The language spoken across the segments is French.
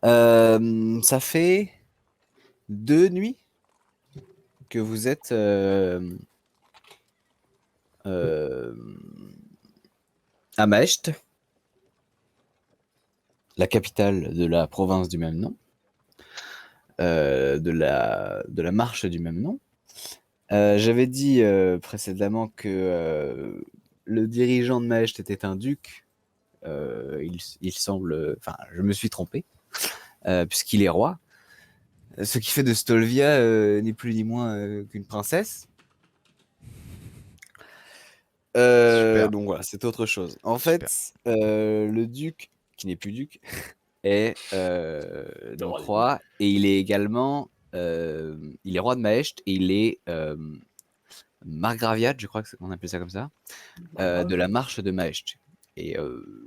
Ça fait 2 nuits que vous êtes euh, à Maesht, la capitale de la province du même nom, de la marche du même nom. J'avais dit précédemment que le dirigeant de Maesht était un duc. Il semble, enfin, je me suis trompé, puisqu'il est roi. Ce qui fait de Stolvia ni plus ni moins qu'une princesse. Super, Donc voilà, c'est autre chose. En super. fait, le duc, qui n'est plus duc, est Le donc roi des ducs. roi, et il est également, il est roi de Maesht, et il est margraviate, je crois qu'on appelle ça comme ça, de la marche de Maesht. Et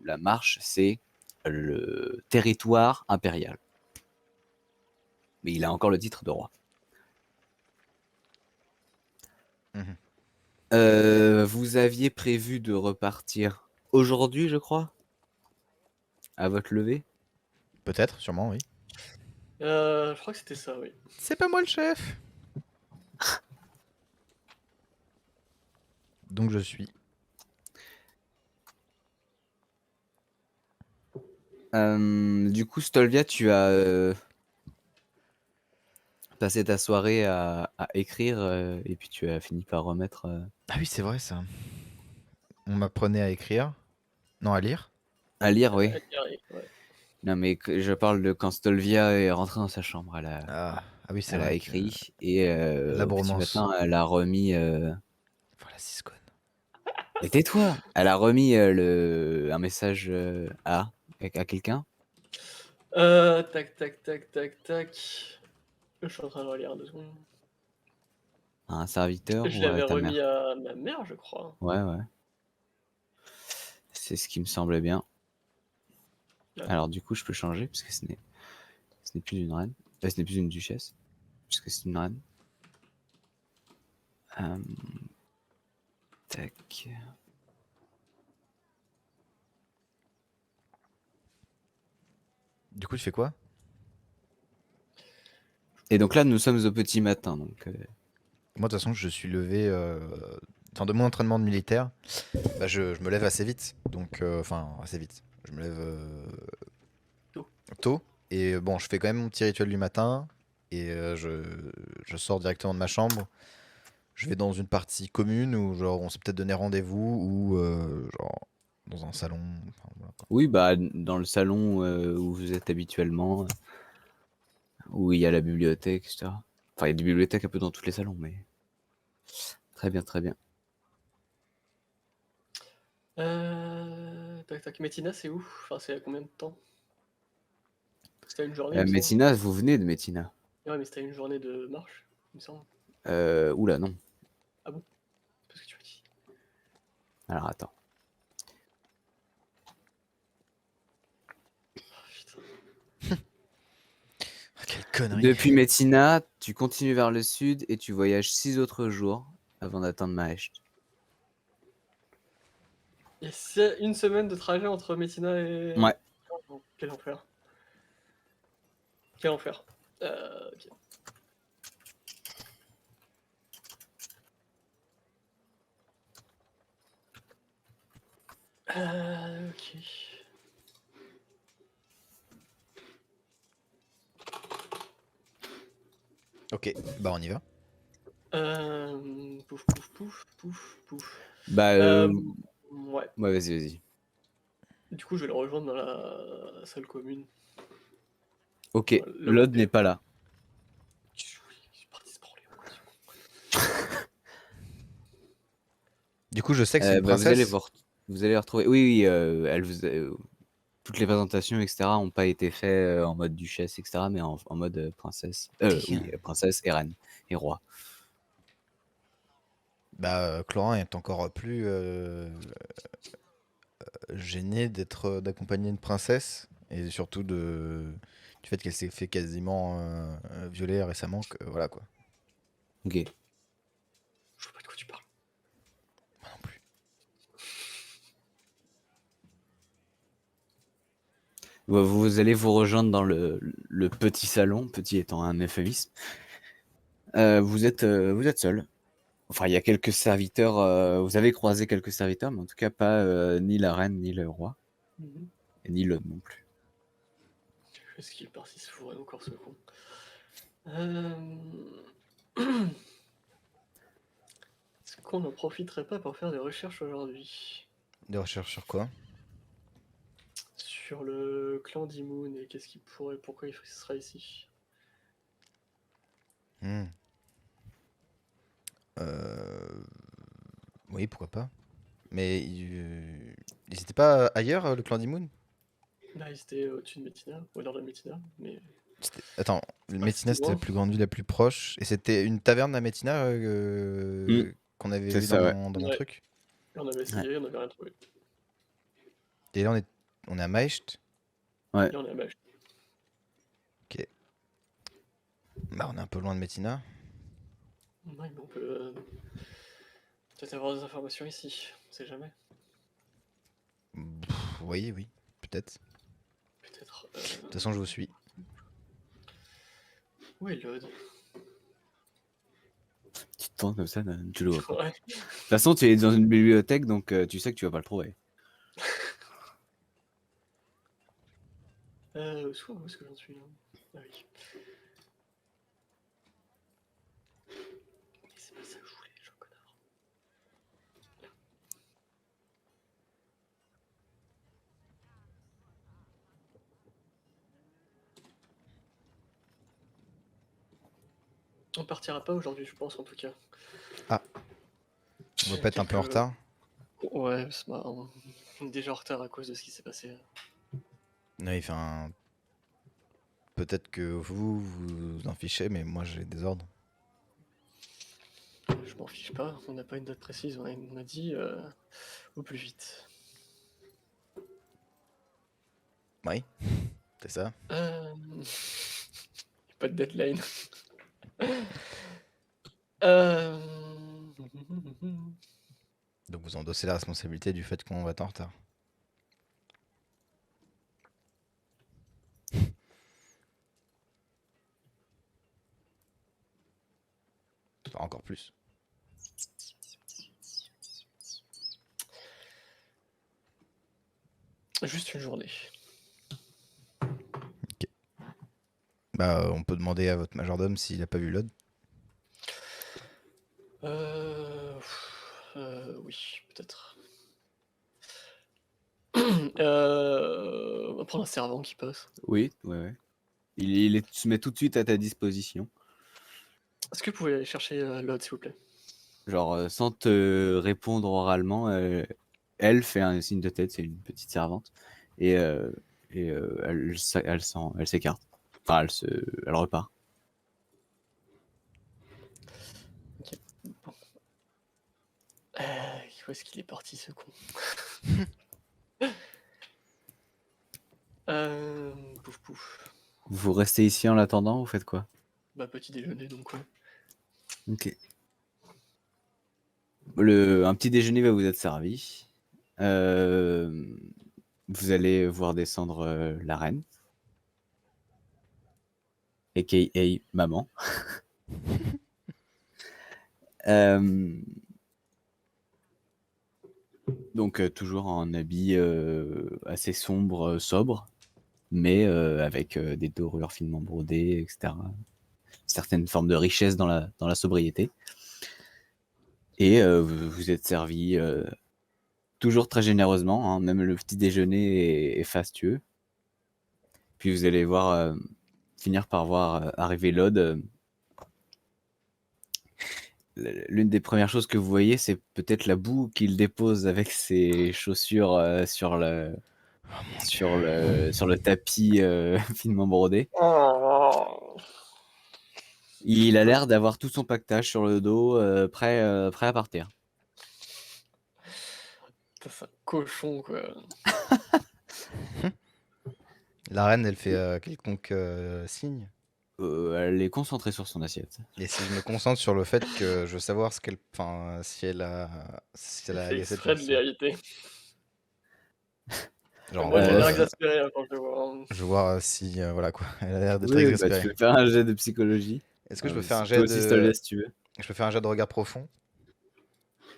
la marche, c'est le territoire impérial. Mais il a encore le titre de roi. Mhm. Vous aviez prévu de repartir aujourd'hui, je crois, à votre lever. Peut-être, sûrement, oui. Je crois que c'était ça, oui. C'est pas moi le chef. Donc je suis. Du coup, Stolvia, tu as passé ta soirée à écrire et puis tu as fini par remettre Ah oui, c'est vrai ça. On m'apprenait à écrire. Non, à lire. à lire, oui. Ouais. Non, mais je parle de quand Stolvia est rentrée dans sa chambre. Ah oui, c'est Elle a vrai que écrit et la au petit bromance. matin, elle a remis. Voilà, Siscone. Mais tais-toi! Elle a remis un message à quelqu'un. Tac, tac, tac, tac, tac. Je suis en train de relire 2 secondes. À un serviteur Je ou à l'avais ta remis mère? à ma mère, je crois. Ouais, ouais. C'est ce qui me semblait bien. Ouais. Alors, du coup, je peux changer puisque ce n'est plus une reine. Ce n'est plus une duchesse puisque c'est une reine. Euh, Tac. Du coup, tu fais quoi? Et donc là, nous sommes au petit matin. Donc, Moi, de toute façon, je suis levé. Enfin, de mon entraînement de militaire, bah, je me lève assez vite. Donc, enfin, assez vite. Je me lève Tôt. tôt. Et bon, je fais quand même mon petit rituel du matin. Et je sors directement de ma chambre. Je vais dans une partie commune où, genre, on s'est peut-être donné rendez-vous ou, genre, dans un salon. Enfin, voilà, quoi. oui, bah, dans le salon où vous êtes habituellement, où il y a la bibliothèque, etc. Enfin, il y a des bibliothèques un peu dans tous les salons, mais très bien, très bien. Tac, tac. Métina, c'est où? Enfin, c'est à combien de temps? C'était une journée, il me semble. Messina, vous venez de Messina. Ouais, mais c'était une journée de marche, il me semble. Oula, non. Ah bon? C'est ce que tu m'as dit. Alors, attends. Oh, putain. Ah, quelle connerie. Depuis Messina, tu continues vers le sud et tu voyages 6 autres jours avant d'atteindre Maesht. Et c'est une semaine de trajet entre Métina et... Ouais. Oh, quel enfer. Quel enfer. Ok. Ok. Ok, bah on y va. Pouf, pouf, pouf, pouf, pouf. Bah, Ouais. ouais, vas-y, vas-y. Du coup, je vais le rejoindre dans la salle commune. Ok, Là où Lod était... n'est pas là. Je suis parti se branler, quoi. Du coup, je sais que c'est une Bah, princesse. vous allez la retrouver. Oui, oui, toutes les présentations, etc., n'ont pas été faites en mode duchesse, etc., mais en mode princesse. Oui, princesse et reine et roi. Bah, Clorin est encore plus gêné d'accompagner une princesse et surtout du fait qu'elle s'est fait quasiment violer récemment. Que, voilà quoi. Ok. Je vois pas de quoi tu parles. Moi non plus. Vous allez vous rejoindre dans le petit salon, petit étant un euphémisme. Vous êtes seul. Enfin, il y a quelques serviteurs, vous avez croisé quelques serviteurs, mais en tout cas pas ni la reine, ni le roi, Mhm. et ni l'autre non plus. Est-ce qu'il est parti se fourrer encore ce con? Euh, Est-ce qu'on n'en profiterait pas pour faire des recherches aujourd'hui Des recherches sur quoi? sur le clan d'Imoon et qu'est-ce qu'il pourrait, pourquoi il sera ici? Hmm. Oui, pourquoi pas. Mais ils étaient pas ailleurs, le clan d'Imoon? Là, il était au-dessus de Métina, au nord de Métina, mais Attends, c'est pas Métina si c'était la loin. plus grande ville la plus proche. Et c'était une taverne à Métina qu'on avait C'est vu dans ça, ouais. mon Ouais, truc. et on avait Ouais. essayé, on n'avait rien trouvé. Et là on est à Maesht. Ouais. Et on a mâché. Ok. Bah on est un peu loin de Métina. Ouais, mais on peut peut-être avoir des informations ici, on sait jamais. Oui, oui, peut-être. Peut-être. De toute façon, je vous suis. Où est Lod? Tu te tournes comme ça, tu le vois pas. Ouais. De toute façon, tu es dans une bibliothèque, donc tu sais que tu vas pas le trouver. Où est-ce que j'en suis là? Ah oui. Mais c'est pas ça que je voulais, je suis un connard. On partira pas aujourd'hui, je pense en tout cas. Ah, on va pas être un peu en retard. Ouais, c'est marrant. On est déjà en retard à cause de ce qui s'est passé. Oui, enfin. Peut-être que vous vous en fichez, mais moi j'ai des ordres. Je m'en fiche pas, on n'a pas une date précise, on a dit au plus vite. Oui, c'est ça. Pas de deadline. Euh... Donc vous endossez la responsabilité du fait qu'on va être en retard. Enfin, encore plus. Juste une journée. Bah, on peut demander à votre majordome s'il a pas vu l'ode. Oui, peut-être. On va prendre un servant qui passe. Oui, ouais. Se met tout de suite à ta disposition. Est-ce que vous pouvez aller chercher l'autre, s'il vous plaît? Genre, sans te répondre oralement, elle fait un signe de tête, c'est une petite servante, et elle s'écarte. Enfin, elle repart. Ok. Bon. Où est-ce qu'il est parti, ce con? Pouf pouf. Vous restez ici en l'attendant, vous faites quoi? Bah, petit déjeuner, donc ouais. Ok. Un petit déjeuner va vous être servi. Vous allez voir descendre la reine, a.k.a. maman. Donc toujours en habit assez sombre, sobre, mais avec des dorures finement brodées, etc. Certaines formes de richesse dans la sobriété. Et vous êtes servi toujours très généreusement, hein, même le petit déjeuner est fastueux. Puis vous allez voir finir par voir arriver Lod. L'une des premières choses que vous voyez, c'est peut-être la boue qu'il dépose avec ses chaussures sur le tapis finement brodé. Oh, Il a l'air d'avoir tout son pactage sur le dos, prêt à partir. putain, c'est un cochon, quoi. La reine, elle fait quelconque signe. Elle est concentrée sur son assiette. Et si je me concentre sur le fait que je veux savoir ce qu'elle, enfin, si elle a Il fait agacé de exprès faire de ça. l'hériter. Genre, Moi, j'ai Euh, l'air exaspéré hein, quand je le vois. Hein. je veux voir si. Voilà quoi. Elle a l'air d'être Oui, bah, tu exaspérée. peux faire un jet de psychologie. Est-ce que je peux faire un Toi jet aussi, je te le de. laisse, si tu veux. Je peux faire un jet de regard profond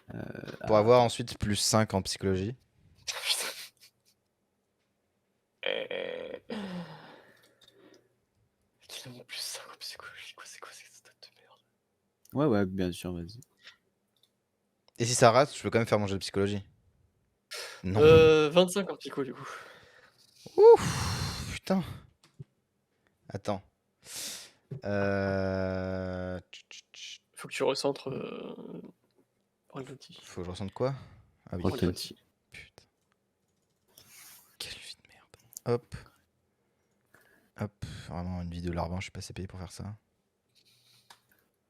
pour Alors, avoir attends. ensuite plus 5 en psychologie. Finalement, plus ça en psychologie, quoi, c'est quoi cette stat de merde? Ouais, bien sûr, vas-y. Et si ça rate, je peux quand même faire mon jet de psychologie. Non. 25 en psycho, du coup. Ouf, putain. Attends. Euh... Faut que tu recentres l'outil. Faut que je ressente quoi? Ah oui. Roll20. Putain. Quelle vie de merde. Hop. Hop. Vraiment une vie de larbin, je suis pas assez payé pour faire ça.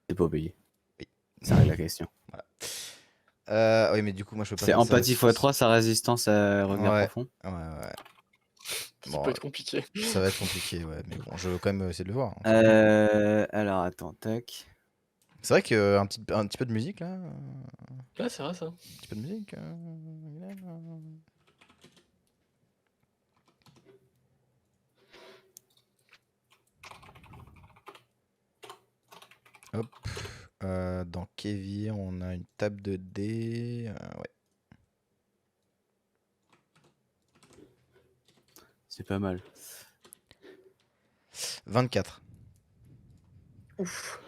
C'est pas payé. Oui. Ça règle la question. Oui, mais du coup, moi je peux pas C'est faire ça. empathie x3, sa résistance à regard Ouais. profond. Ouais. Ça Bon, peut être compliqué. ça va être compliqué, ouais. Mais bon, je veux quand même essayer de le voir. Alors, attends, tac. C'est vrai qu'un un petit peu de musique là. Ouais, c'est vrai ça. Un petit peu de musique. Hop. Dans Kevir, on a une table de dés. Ouais. C'est pas mal. 24. Ouf.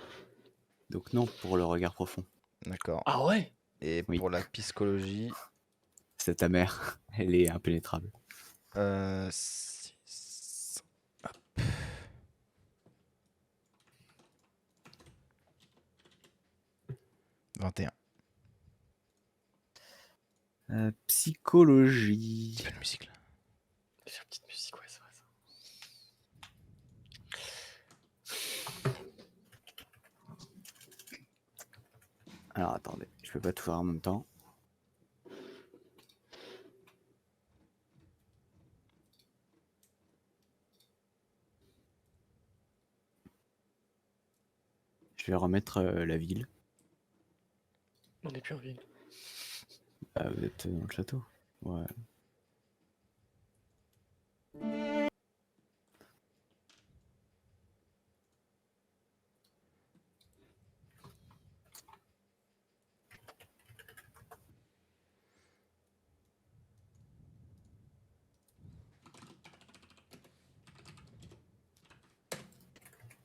Donc non pour le regard profond. D'accord. Ah ouais? Et Oui. pour la psychologie, C'est ta mère. Elle est impénétrable. 6. Hop. 21. Psychologie. Petit peu de musique là. Faire petite musique, ouais, c'est vrai ça. Alors attendez, je peux pas tout faire en même temps. Je vais remettre la ville. On n'est plus en ville. Vous êtes dans le château. Ouais.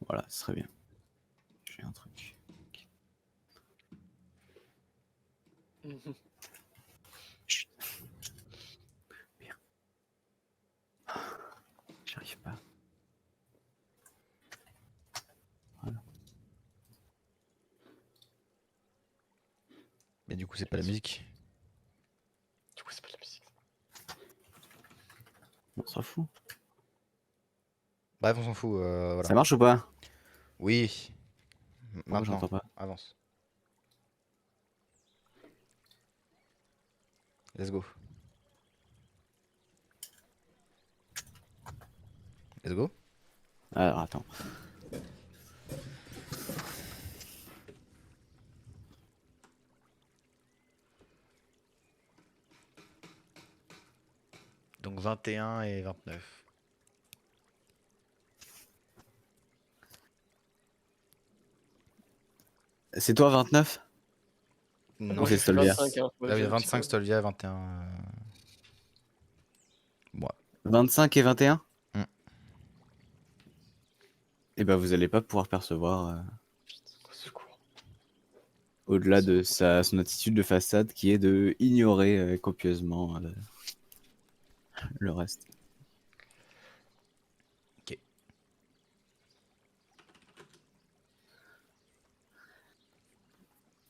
Voilà, ce serait bien. J'ai un truc. Mhm. Chut. Bien. J'arrive pas. Voilà. Mais du coup, c'est pas la musique. Du coup, c'est pas de la musique. On s'en fout. Bref, on s'en fout. Voilà. Ça marche ou pas? Oui. Pourquoi Maintenant. j'entends pas? Avance. Let's go. Let's go. Alors attends. Donc 21 et 29. C'est toi 29? Non, Moi, c'est j'ai fait Stolvia. 25. Hein. Ouais, Ah oui, j'ai 25 petit Stolvia, 21. Moi. 25 et 21? Mm. Et ben vous allez pas pouvoir percevoir peu. Au secours. au-delà de son attitude de façade qui est de ignorer copieusement le reste. Ok.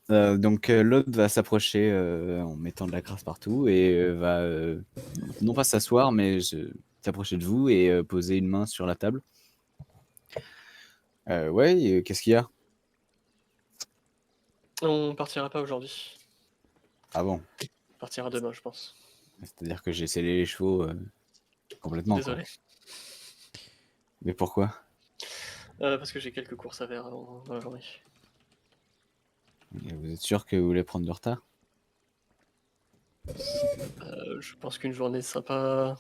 Donc l'autre va s'approcher en mettant de la crasse partout et va non pas s'asseoir mais s'approcher de vous et poser une main sur la table. Ouais, qu'est-ce qu'il y a? On partira pas aujourd'hui. Ah bon? On partira demain, je pense. C'est-à-dire que j'ai scellé les chevaux complètement. Désolé. Quoi. Mais pourquoi? Parce que j'ai quelques courses à faire dans la journée. Et vous êtes sûr que vous voulez prendre du retard? Je pense qu'une journée sera pas.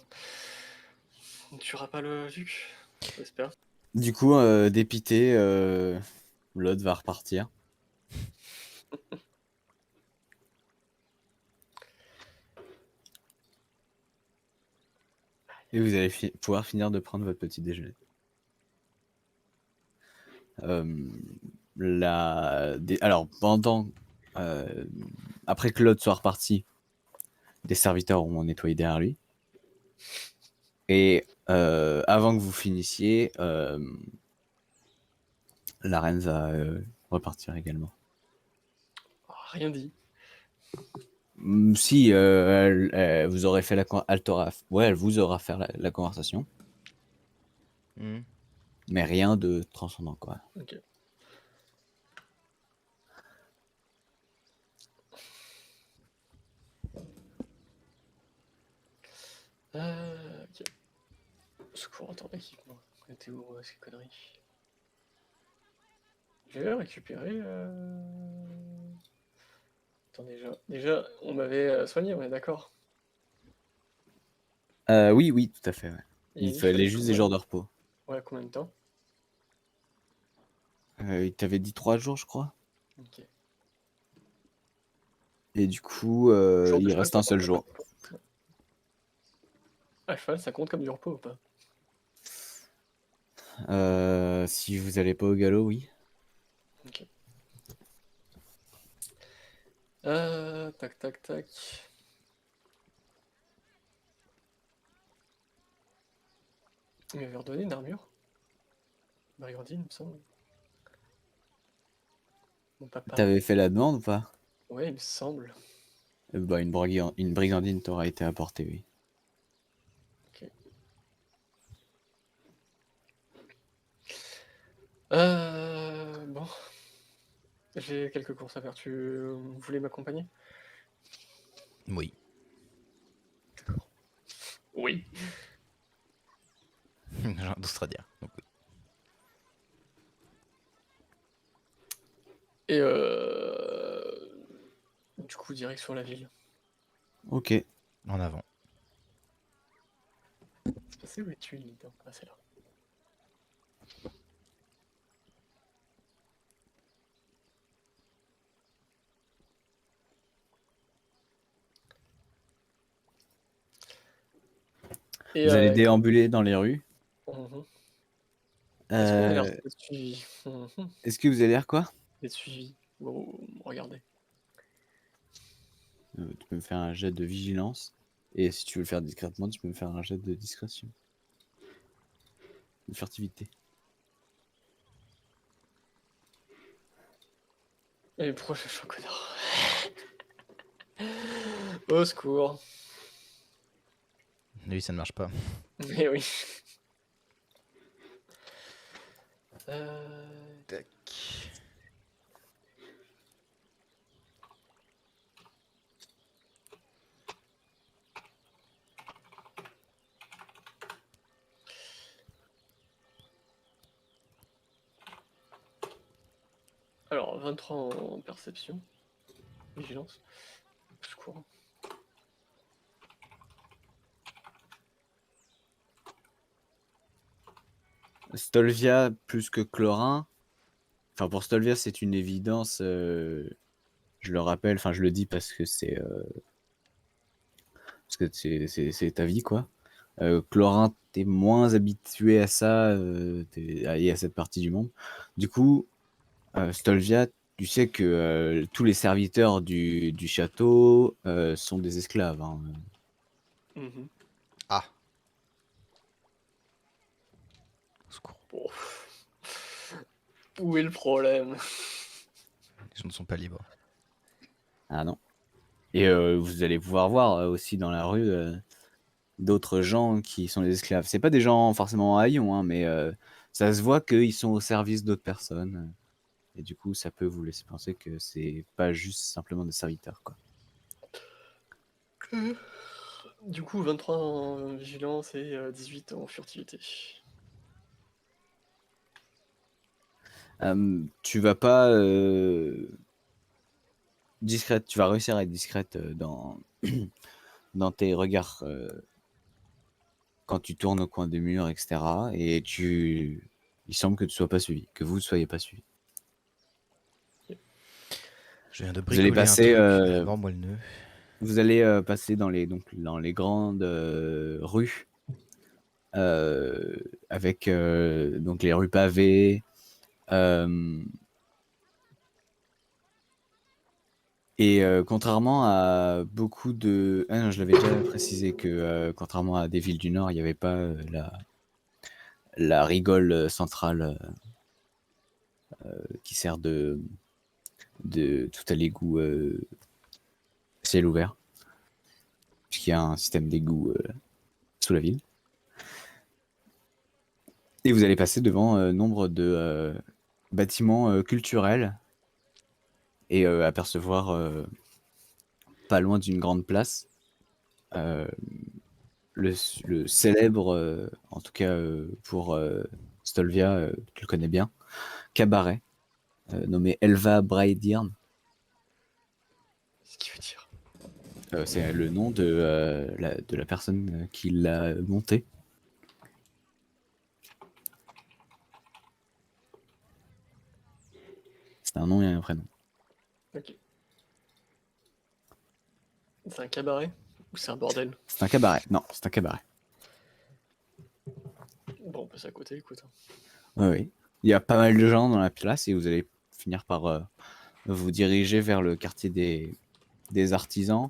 Ne tuera pas le duc, j'espère. Du coup, dépité, l'autre va repartir. Et vous allez pouvoir finir de prendre votre petit déjeuner. Alors, après que l'autre soit reparti, des serviteurs auront nettoyé derrière lui. Et avant que vous finissiez, la reine va repartir également. Rien dit. Si, vous aurez fait elle vous aura fait la conversation, Hmm. mais rien de transcendant, quoi. Ok. Ok. Secours, attends, équipement. On était où, ces conneries? J'ai récupéré. Attends, déjà, on m'avait soigné, on est d'accord. Oui, tout à fait, ouais. Il a Il dit qu'il fallait fallait juste des combien? jours de repos. Ouais, combien de temps? Il t'avait dit 3 jours, je crois. Ok. Et du coup, Jour de il cheval, reste ça un compte seul comme jour. repos. Ah, cheval, ça compte comme du repos ou pas? Si vous allez pas au galop, oui. Ok. Tac, tac, tac. Il m'avait redonné une armure. Brigandine, il me semble. Mon papa. T'avais fait la demande ou pas? Ouais, il me semble. Bah, une brigandine t'aura été apportée, oui. Ok. Bon. J'ai quelques courses à faire. Tu voulais m'accompagner? Oui. Oui. J'ai un d'Australia. Donc oui. Et du coup, direction la ville. Ok. En avant. C'est passé où es-tu, Lydon? Ah, c'est là. Et Vous allez déambuler dans les rues. Mhm. Est-ce qu'on a l'air Euh, d'être suivi? Mhm. Est-ce que vous allez dire quoi? D'être suivi. Oh, regardez. Tu peux me faire un jet de vigilance. Et si tu veux le faire discrètement, tu peux me faire un jet de discrétion. De furtivité. Et pourquoi je suis un connard? Au secours. Lui, ça ne marche pas. Mais oui. Euh... Tac. Alors, 23 en perception. Vigilance. Au secours. Stolvia plus que Chlorin. Enfin, pour Stolvia, c'est une évidence. Je le rappelle, enfin, je le dis parce que c'est ta vie, quoi. Chlorin, t'es moins habitué à ça et à cette partie du monde. Du coup, Stolvia, tu sais que tous les serviteurs du château sont des esclaves, hein. Mhm. Ah. Au secours. Bon. Où est le problème? Les gens ne sont pas libres. Ah non. Et vous allez pouvoir voir aussi dans la rue d'autres gens qui sont des esclaves. C'est pas des gens forcément haillons, hein, mais ça se voit qu'ils sont au service d'autres personnes. Et du coup, ça peut vous laisser penser que c'est pas juste simplement des serviteurs, quoi. Du coup, 23 en vigilance et 18 en furtivité. Tu vas pas discrète. Tu vas réussir à être discrète dans tes regards quand tu tournes au coin des murs, etc. Et il semble que tu sois pas suivi, que vous ne soyez pas suivi. Je viens de Vous allez bricoler un passer, truc. Vends-moi le nœud. vous allez passer dans les grandes rues avec donc les rues pavées. Et contrairement à beaucoup de... Ah non, je l'avais déjà précisé que contrairement à des villes du Nord, il n'y avait pas la rigole centrale qui sert de tout à l'égout ciel ouvert, puisqu'il y a un système d'égout sous la ville. Et vous allez passer devant nombre de bâtiments culturels et apercevoir pas loin d'une grande place le célèbre, en tout cas pour Stolvia, tu le connais bien, cabaret nommé Elva Braidirn. Ce qui veut dire. C'est le nom de la personne qui l'a monté. C'est un nom et un prénom. Ok. C'est un cabaret ou c'est un bordel? C'est un cabaret. Non, c'est un cabaret. Bon, on passe à côté, écoute. Oui, oui. Il y a pas mal de gens dans la place et vous allez finir par vous diriger vers le quartier des artisans,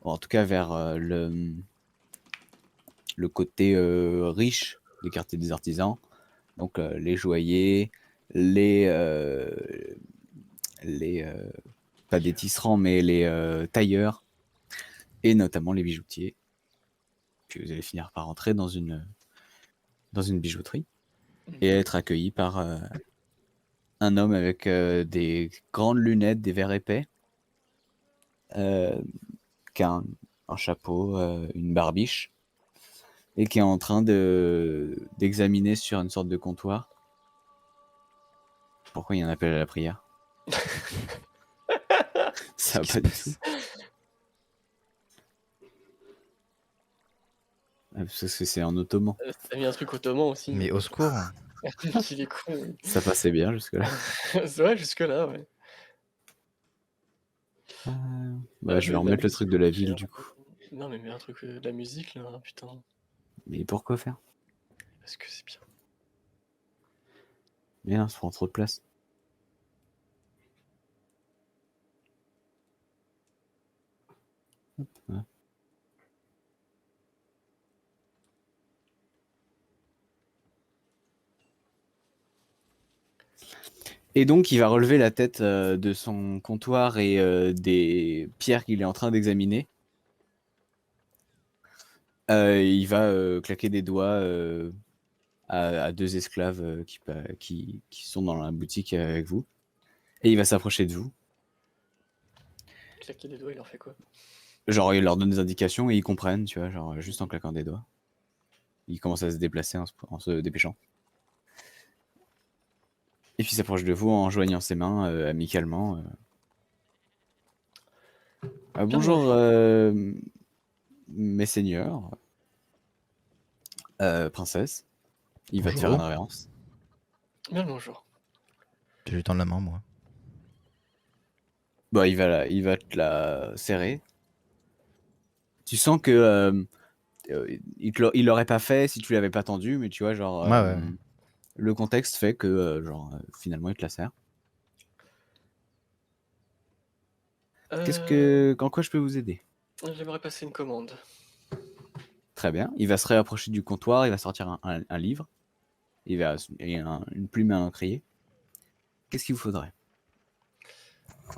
ou en tout cas vers le côté riche des quartiers des artisans. Donc les joailliers, les pas des tisserands, mais les tailleurs, et notamment les bijoutiers. Puis vous allez finir par entrer dans une bijouterie et être accueilli par un homme avec des grandes lunettes, des verres épais, qui a un chapeau, une barbiche, et qui est en train d'examiner sur une sorte de comptoir. Pourquoi il y a un appel à la prière? Ça va pas du tout. Parce que c'est en ottoman. T'as mis un truc ottoman aussi. Mais au secours. Il est con. Ça passait bien jusque-là. C'est vrai, jusque-là, ouais. Bah, je vais remettre le truc de la ville du coup. Non, mais mets un truc de la musique là, putain. Mais pourquoi faire? Parce que c'est bien. Bien, ça prend trop de place. Hop, voilà. Et donc, il va relever la tête de son comptoir et des pierres qu'il est en train d'examiner. Il va claquer des doigts à deux esclaves qui sont dans la boutique avec vous. Et il va s'approcher de vous. Claquer des doigts, il en fait quoi? Genre, il leur donne des indications et ils comprennent, tu vois, genre juste en claquant des doigts. Il commence à se déplacer en se dépêchant. Et puis il s'approche de vous en joignant ses mains amicalement. Bonjour, mes seigneurs, princesse. Il va te faire une Bonjour. révérence. Bien le bonjour. Je lui tends la main, moi. Bah, il va te la serrer. Tu sens que il l'aurait pas fait si tu l'avais pas tendu, mais tu vois, genre, Ouais. le contexte fait que, finalement, il te la serre. En quoi je peux vous aider? J'aimerais passer une commande. Très bien. Il va se réapprocher du comptoir, il va sortir un livre. Il y a une plume et un encrier. Qu'est-ce qu'il vous faudrait?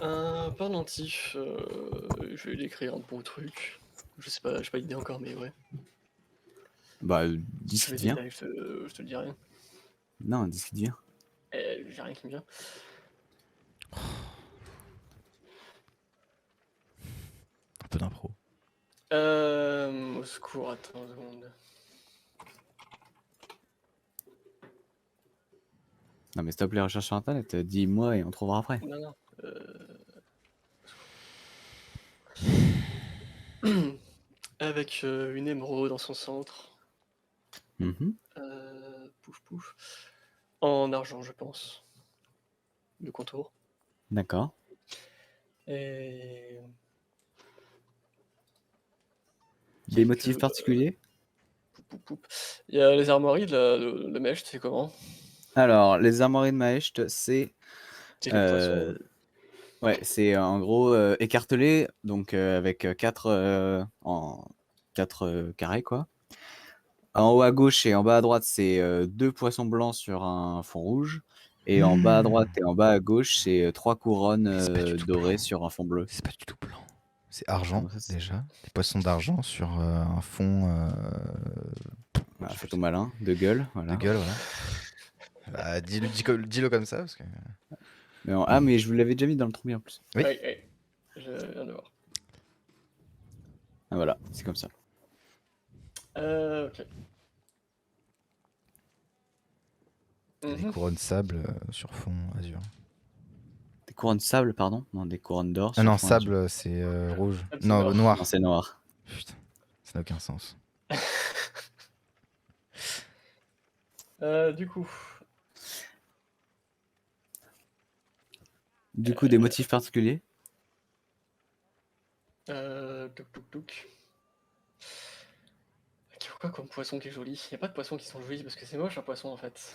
Un pendentif. Je vais lui écrire un beau truc. Je sais pas, j'ai pas d'idée encore, mais ouais. Bah, dis ce Je qui vais te vient. détailler, je te le dirai. Non, dis ce qui te vient. J'ai rien qui me vient. Un peu d'impro. Au secours, attends une seconde. Non, mais stop les recherches sur internet. Dis-moi et on trouvera après. Non, non. Avec une émeraude dans son centre. Mhm. Pouf pouf. En argent, je pense. Le contour. D'accord. Et Des quelques. motifs particuliers? Poup, poup, poup. Il y a les armoiries de Mèche, c'est comment? Alors, les armoiries de Maesht, c'est C'est les poissons. ouais, c'est en gros écartelé, donc avec 4 carrés, quoi. En haut à gauche et en bas à droite, c'est 2 poissons blancs sur un fond rouge. Et en bas à droite et en bas à gauche, c'est 3 couronnes Mais c'est pas du tout dorées blanc. sur un fond bleu. C'est pas du tout blanc. C'est argent, Comment ça, c'est déjà. Des poissons d'argent sur un fond je fais sais ton pas, malin, de gueule, de voilà. gueule, voilà. Bah, dis-le comme ça, parce que... Ah, mais je vous l'avais déjà mis dans le premier en plus. Oui. Ouais, ouais. Je viens de voir. Ah, voilà, c'est comme ça. Ok. Des Mhm. couronnes de sable sur fond azur. Des couronnes de sable, pardon? Non, des couronnes d'or Ah sur non, fond azur. sable, c'est rouge. Sable, c'est Non, noir. Non, noir. c'est noir. Putain, ça n'a aucun sens. Du coup, Du coup, des motifs particuliers? touc touc touc. Quoi comme poisson qui est joli? Il n'y a pas de poissons qui sont jolis parce que c'est moche un poisson en fait.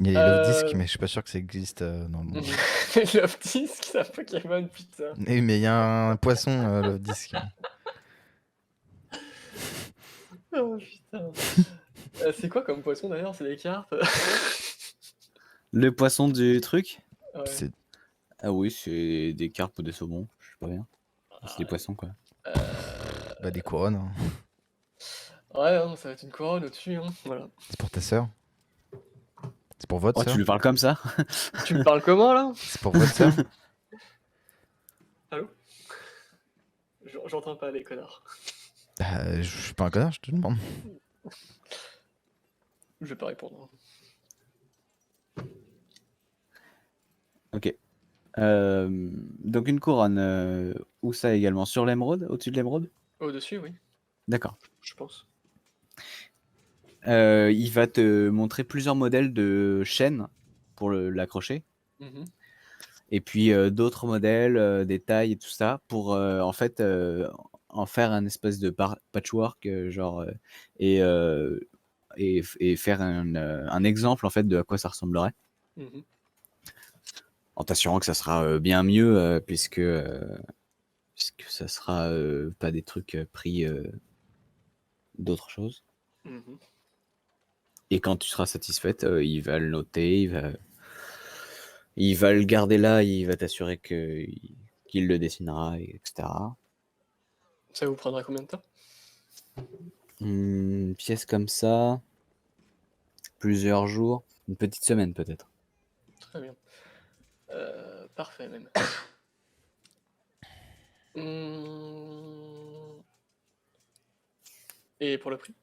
Il y a Love Disc, mais je suis pas sûr que ça existe dans le monde. Love Disc, c'est un Pokémon, putain. Mais il y a un poisson Love Disc. Oh putain. C'est quoi comme poisson d'ailleurs? C'est des carpes? Le poisson du truc? Ouais. C'est Ah oui, c'est des carpes ou des saumons, je sais pas bien. C'est des Ah, poissons, quoi. bah, des couronnes. Hein. Ouais, hein, ça va être une couronne au-dessus, hein. Voilà. C'est pour ta sœur. C'est pour votre Oh, sœur. tu lui parles comme ça? Tu me parles comment là? C'est pour votre sœur. Allô? J'entends pas les connards. Je suis pas un connard, je te demande. Je vais pas répondre. Ok. Donc une couronne, où ça également? Sur l'émeraude? Au-dessus de l'émeraude? Au-dessus, oui, D'accord. je pense. Il va te montrer plusieurs modèles de chaînes pour l'accrocher. Mhm. Et puis d'autres modèles, des tailles et tout ça, pour en fait en faire un espèce de patchwork, genre, et, et faire un exemple en fait de à quoi ça ressemblerait. Mhm. En t'assurant que ça sera bien mieux, puisque ça sera pas des trucs pris d'autres choses. Mhm. Et quand tu seras satisfaite, il va le noter, il va le garder là, il va t'assurer qu'il le dessinera, etc. Ça vous prendra combien de temps? Une pièce comme ça, plusieurs jours, une petite semaine peut-être. Très bien. Parfait même. Et pour le prix?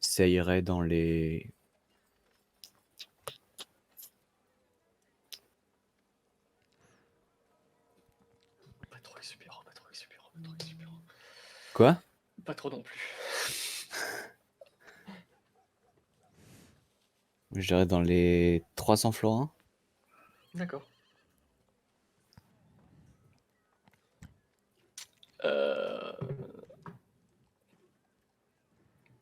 Ça irait dans les... Pas trop exubérant, pas trop exubérant, pas trop exubérant. Quoi? Pas trop non plus. Je dirais dans les 300 florins. D'accord.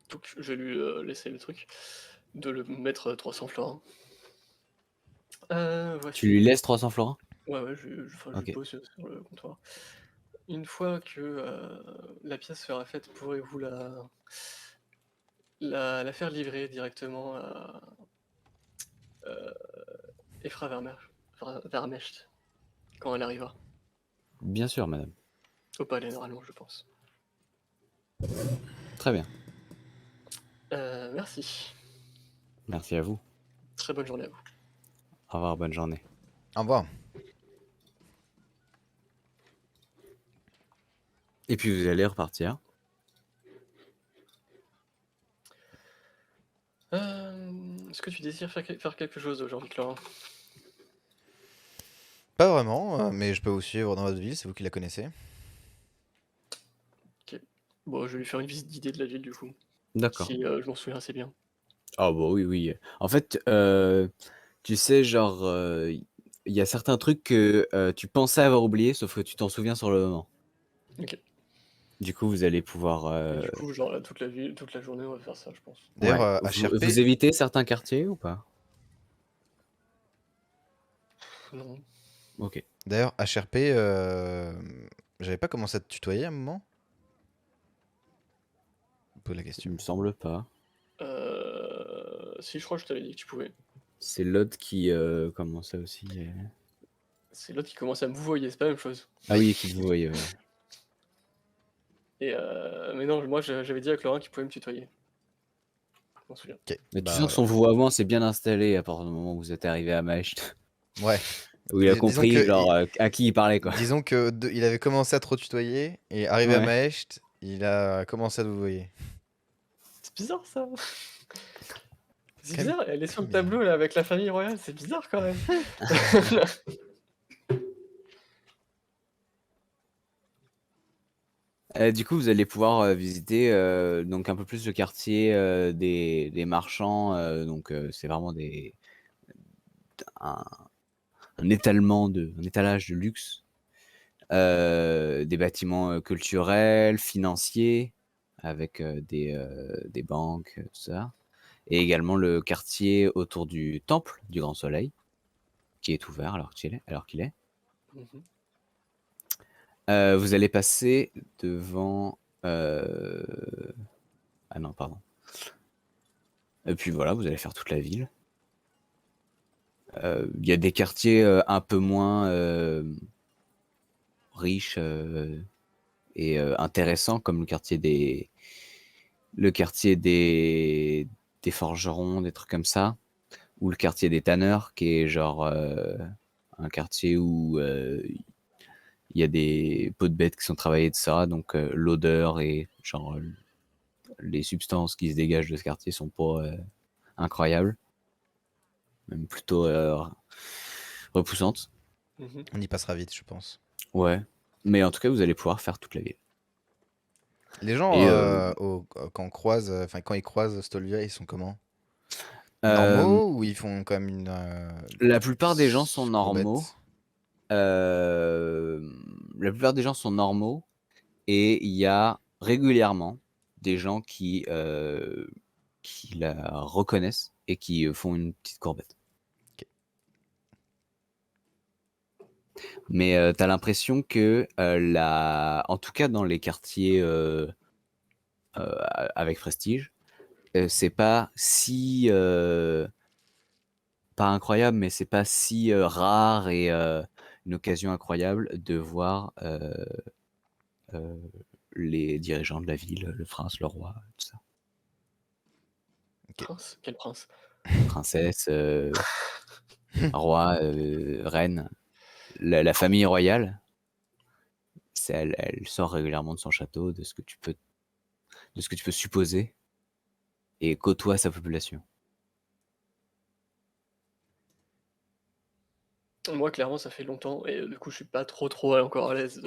Donc je vais lui laisser le truc de le mettre 300 florins. Voici. Tu lui laisses 300 florins? Ouais, ouais, je Ok. pose sur le comptoir. Une fois que la pièce sera faite, pourrez-vous la faire livrer directement à Efra Vermecht quand elle arrivera. Bien sûr, madame. Au palais, normalement, je pense. Très bien. Merci. Merci à vous. Très bonne journée à vous. Au revoir, bonne journée. Au revoir. Et puis vous allez repartir. Est-ce que tu désires faire quelque chose aujourd'hui, Clara? Pas vraiment, mais je peux vous suivre dans votre ville, c'est vous qui la connaissez. Bon, je vais lui faire une visite guidée de la ville, du coup. D'accord. Si je m'en souviens assez bien. Ah bah oui, oui. En fait, tu sais, genre, il y a certains trucs que tu pensais avoir oubliés, sauf que tu t'en souviens sur le moment. Ok. Du coup, vous allez pouvoir. Et du coup, genre là, toute la journée, on va faire ça, je pense. D'ailleurs, Ouais. HRP, Vous évitez certains quartiers ou pas? Non. Ok. d'ailleurs, HRP, j'avais pas commencé à te tutoyer à un moment? Je pose la Il question. me semble pas. Si, je crois que je t'avais dit que tu pouvais. C'est l'autre qui commençait aussi. C'est l'autre qui commence à me vouvoyer, c'est pas la même chose. Ah oui, qui vous voyez, ouais. Et mais non, moi j'avais dit à Clara qu'il pouvait me tutoyer. Je m'en souviens. Ok, Mais tu bah, sens que son vouvoiement s'est bien installé à partir du moment où vous êtes arrivé à Maecht. ouais. Où il a Disons compris que genre à qui il parlait quoi. Disons que il avait commencé à trop tutoyer, et arrivé à Ouais. Maecht, il a commencé à vous voyer. C'est bizarre ça. C'est Quand même bizarre, elle est sur le bizarre. tableau là avec la famille royale, c'est bizarre quand même. Du coup, vous allez pouvoir visiter donc un peu plus le quartier des marchands. Donc c'est vraiment un, un étalage de luxe. Des bâtiments culturels, financiers, avec des banques, tout ça. Et également le quartier autour du temple du Grand Soleil, qui est ouvert alors qu'il est. Mhm. Vous allez passer devant. Ah non, pardon. Et puis voilà, vous allez faire toute la ville. Il y a des quartiers un peu moins riches et intéressants, comme le quartier des forgerons, des trucs comme ça, ou le quartier des tanneurs, qui est genre un quartier où il y a des peaux de bêtes qui sont travaillées de ça, donc l'odeur et genre les substances qui se dégagent de ce quartier sont pas incroyables, même plutôt repoussantes. Mhm. On y passera vite, je pense. Ouais, mais en tout cas, vous allez pouvoir faire toute la ville. Les gens, Et quand on croise, enfin quand ils croisent Stolvia, ils sont comment? euh, Normaux ou ils font quand même la plupart des gens sont normaux. courbette? La plupart des gens sont normaux et il y a régulièrement des gens qui la reconnaissent et qui font une petite courbette. Ok. Mais tu as l'impression que en tout cas dans les quartiers avec prestige, c'est pas si pas incroyable, mais c'est pas si rare et une occasion incroyable de voir les dirigeants de la ville, le prince, le roi, tout ça. Ok. Prince, quel prince? Princesse, roi, reine, la famille royale, elle sort régulièrement de son château, de ce que tu peux supposer, et côtoie sa population. Moi, clairement, ça fait longtemps et du coup, je suis pas trop encore à l'aise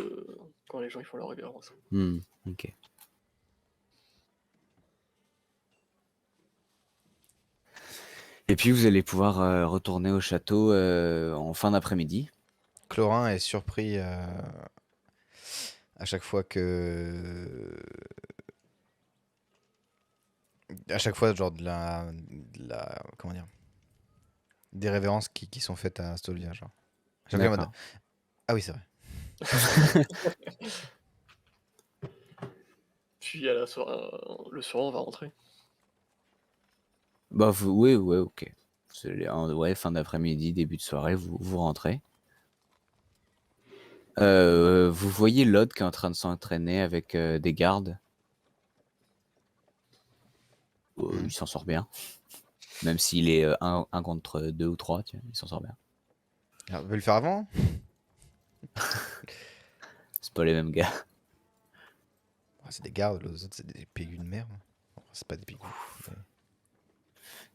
quand les gens ils font leur révérence. Ok. Et puis vous allez pouvoir retourner au château en fin d'après-midi. Clorin est surpris à chaque fois que. À chaque fois, genre comment dire? Des révérences qui sont faites à Stolvia, genre. À chaque fois, en mode, D'accord. ah oui, c'est vrai. Puis à la soirée, le soir, on va rentrer. Bah oui, ouais, ok. Ouais, fin d'après-midi, début de soirée, vous rentrez. Vous voyez Lod qui est en train de s'entraîner avec des gardes. Il s'en sort bien. Même s'il est un contre 2 ou 3, il s'en sort bien. Alors, on veut le faire avant? C'est pas les mêmes gars. Ah, c'est des gardes, les autres, c'est des pégus de merde. Enfin, c'est pas des pégus.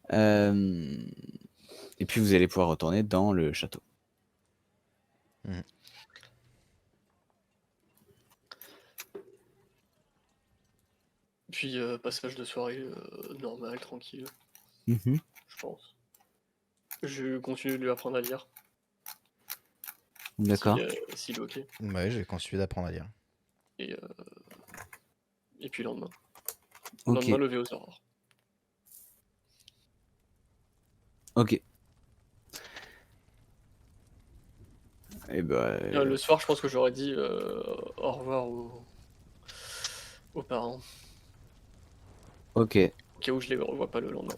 Et puis vous allez pouvoir retourner dans le château. Puis passage de soirée normal, tranquille, Mhm. je pense. Je continue de lui apprendre à lire, D'accord. s'il est ok. Ouais, j'ai continué d'apprendre à lire. Et puis le lendemain. Ok. Lendemain, levé aux aurores. Ok. Et bah, Le soir, je pense que j'aurais dit au revoir aux parents, ok. au cas où je les revois pas le lendemain.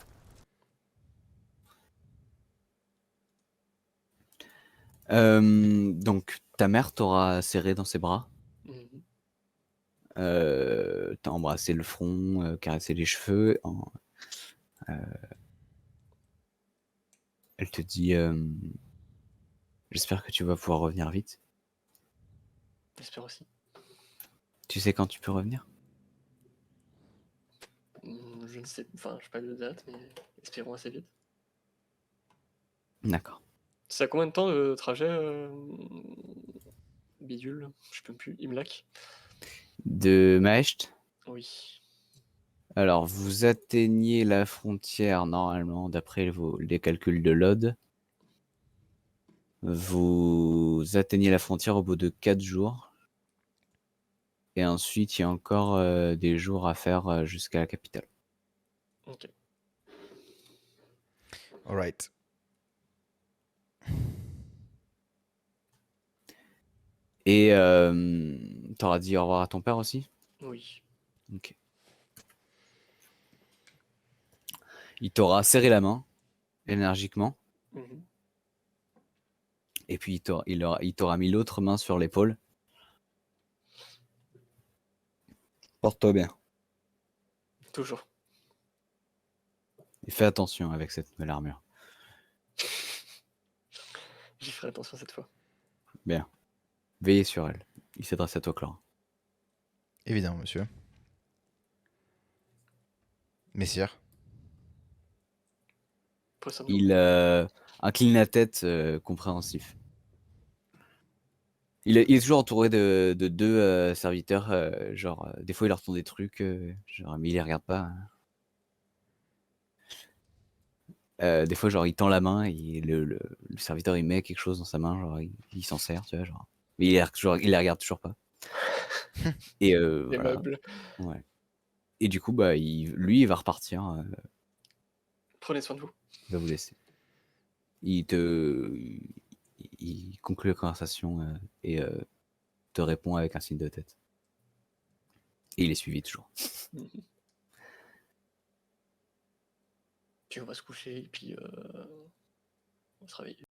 Donc ta mère t'aura serré dans ses bras. Mhm. T'as embrassé le front, caressé les cheveux. Elle te dit j'espère que tu vas pouvoir revenir vite. J'espère aussi. Tu sais quand tu peux revenir? Je ne sais, enfin, je sais pas de date, mais espérons assez vite. D'accord. C'est à combien de temps le trajet bidule? Je peux plus. Imlac? De Maecht? Oui. Alors, vous atteignez la frontière normalement, d'après les calculs de l'Aude. Vous atteignez la frontière au bout de 4 jours. Et ensuite, il y a encore des jours à faire jusqu'à la capitale. Ok. Alright. Et t'auras dit au revoir à ton père aussi? Oui. Ok. Il t'aura serré la main, énergiquement. Mhm. Et puis il t'aura mis l'autre main sur l'épaule. Porte-toi bien. Toujours. Et fais attention avec cette nouvelle armure. J'y ferai attention cette fois. Bien. Veillez sur elle. Il s'adresse à toi, Clara. Évidemment, monsieur. Messire. Prenez soin de vous. Il incline la tête, compréhensif. Il est toujours entouré de 2 serviteurs, genre, des fois il leur tourne des trucs, genre, mais il les regarde pas. Des fois, genre, il tend la main et le serviteur, il met quelque chose dans sa main, genre, il s'en sert, tu vois, genre. Mais il les regarde toujours pas. Et Les voilà, meubles. ouais. Et du coup, bah, lui, il va repartir, Prenez soin de vous. il va vous laisser. Il conclut la conversation et te répond avec un signe de tête. Et il est suivi toujours. Mhm. Puis on va se coucher et puis on va se réveiller.